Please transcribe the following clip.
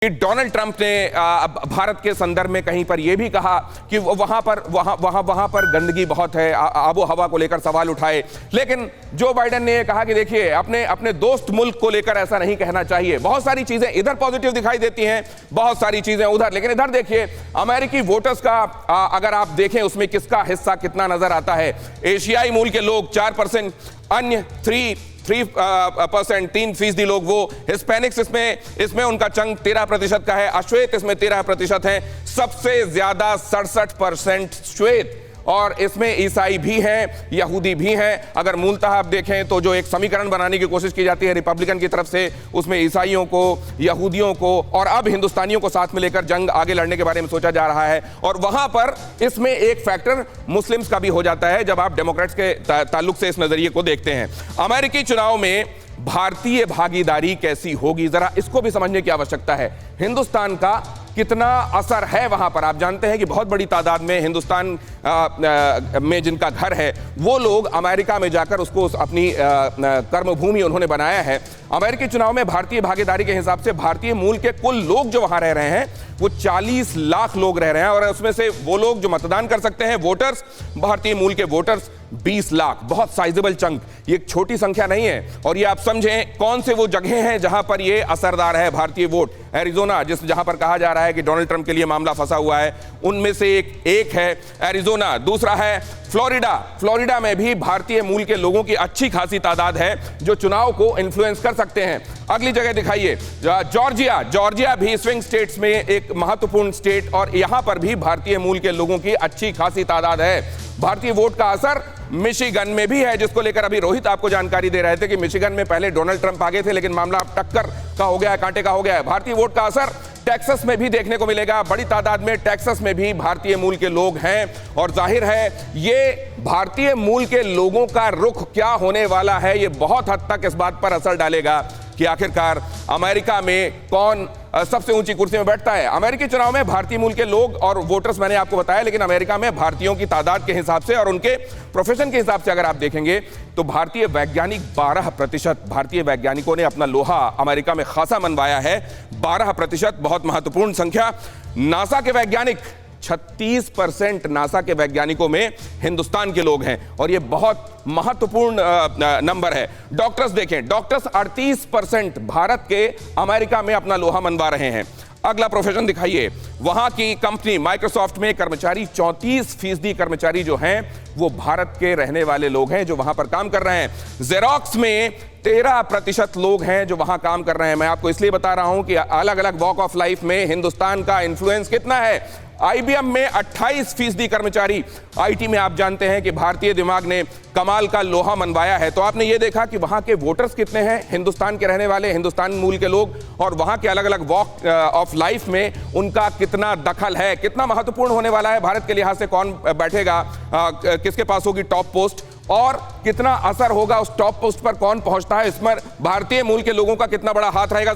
Donald Trump ने भारत के संदर्भ में कहीं पर यह भी कहा कि वहां पर गंदगी बहुत है, आबो हवा को लेकर सवाल उठाए। लेकिन जो बाइडेन ने यह कहा कि देखिए अपने दोस्त मुल्क को लेकर ऐसा नहीं कहना चाहिए। बहुत सारी चीजें इधर पॉजिटिव दिखाई देती हैं, बहुत सारी चीजें उधर। लेकिन इधर देखिए अमेरिकी वोटर्स का अगर आप देखें उसमें किसका हिस्सा कितना नजर आता है। एशियाई मूल के लोग 4%, अन्य 3% लोग, वो हिस्पैनिक्स इसमें उनका चंक 13% का है, अश्वेत इसमें 13% है, सबसे ज्यादा 67% श्वेत, और इसमें ईसाई भी हैं, यहूदी भी हैं। अगर मूलतः आप देखें तो जो एक समीकरण बनाने की कोशिश की जाती है रिपब्लिकन की तरफ से, उसमें ईसाइयों को, यहूदियों को और अब हिंदुस्तानियों को साथ में लेकर जंग आगे लड़ने के बारे में सोचा जा रहा है। और वहां पर इसमें एक फैक्टर मुस्लिम्स का भी हो जाता है जब आप डेमोक्रेट्स के ताल्लुक से इस नजरिए को देखते हैं। अमेरिकी चुनाव में भारतीय भागीदारी कैसी होगी, जरा इसको भी समझने की आवश्यकता है। हिंदुस्तान का कितना असर है वहां पर। आप जानते हैं कि बहुत बड़ी तादाद में हिंदुस्तान में जिनका घर है वो लोग अमेरिका में जाकर उसको अपनी कर्मभूमि उन्होंने बनाया है। अमेरिकी चुनाव में भारतीय भागीदारी के हिसाब से भारतीय मूल के कुल लोग जो वहां रह रहे हैं वो 40 लाख लोग रह रहे हैं, और उसमें से वो लोग जो मतदान कर सकते हैं वोटर्स, भारतीय मूल के वोटर्स 20 लाख। बहुत साइजेबल चंक, ये एक छोटी संख्या नहीं है। और ये आप समझें कौन से वो जगह हैं जहां पर ये असरदार है भारतीय वोट। एरिजोना, जहां पर कहा जा रहा है कि डोनाल्ड ट्रंप के लिए मामला फंसा हुआ है, उनमें से एक है एरिजोना। दूसरा है फ्लोरिडा में भी भारतीय मूल के लोगों की अच्छी खासी तादाद है जो चुनाव को इन्फ्लुएंस कर सकते हैं। अगली जगह दिखाइए जॉर्जिया भी स्विंग स्टेट्स में एक महत्वपूर्ण स्टेट, और यहां पर भी भारतीय मूल के लोगों की अच्छी खासी तादाद है। भारतीय वोट का असर मिशिगन में भी है, जिसको लेकर अभी रोहित आपको जानकारी दे रहे थे कि मिशिगन में पहले डोनाल्ड ट्रंप आगे थे, लेकिन मामला अब टक्कर का हो गया है, कांटे का हो गया है। भारतीय वोट का असर टेक्सास में भी देखने को मिलेगा। बड़ी तादाद में टेक्सास में भी भारतीय मूल के लोग हैं, और जाहिर है ये भारतीय मूल के लोगों का रुख क्या होने वाला है, ये बहुत हद तक इस बात पर असर डालेगा कि आखिरकार अमेरिका में कौन सबसे ऊंची कुर्सी में बैठता है। अमेरिकी चुनाव में भारतीय मूल के लोग और वोटर्स मैंने आपको बताया, लेकिन अमेरिका में भारतीयों की तादाद के हिसाब से और उनके प्रोफेशन के हिसाब से अगर आप देखेंगे तो भारतीय वैज्ञानिक 12%, भारतीय वैज्ञानिकों ने अपना लोहा अमेरिका में खासा मनवाया है। 12% बहुत महत्वपूर्ण संख्या। नासा के वैज्ञानिक 36% नासा के वैज्ञानिकों में हिंदुस्तान के लोग हैं, और यह बहुत महत्वपूर्ण नंबर है। डॉक्टर्स देखें, डॉक्टर्स 38% भारत के अमेरिका में अपना लोहा मनवा रहे हैं। अगला प्रोफेशन दिखाइए, वहां की कंपनी माइक्रोसॉफ्ट में कर्मचारी 34% कर्मचारी जो हैं वो भारत के रहने वाले लोग हैं जो वहां पर काम कर रहे हैं। जेरोक्स में 13% लोग हैं जो वहां काम कर रहे हैं। मैं आपको इसलिए बता रहा हूं कि अलग अलग वॉक ऑफ लाइफ में हिंदुस्तान का इंफ्लुएंस कितना है। IBM में 28% कर्मचारी, IT में आप जानते हैं कि भारतीय दिमाग ने कमाल का लोहा मनवाया है। तो आपने ये देखा कि वहां के वोटर्स कितने हैं हिंदुस्तान के रहने वाले, हिंदुस्तान मूल के लोग, और वहां के अलग अलग वॉक ऑफ लाइफ में उनका कितना दखल है, कितना महत्वपूर्ण होने वाला है भारत के लिहाज से, कौन बैठेगा, किसके पास होगी टॉप पोस्ट, और कितना असर होगा उस टॉप पोस्ट पर कौन पहुंचता है, इसमें भारतीय मूल के लोगों का कितना बड़ा हाथ रहेगा।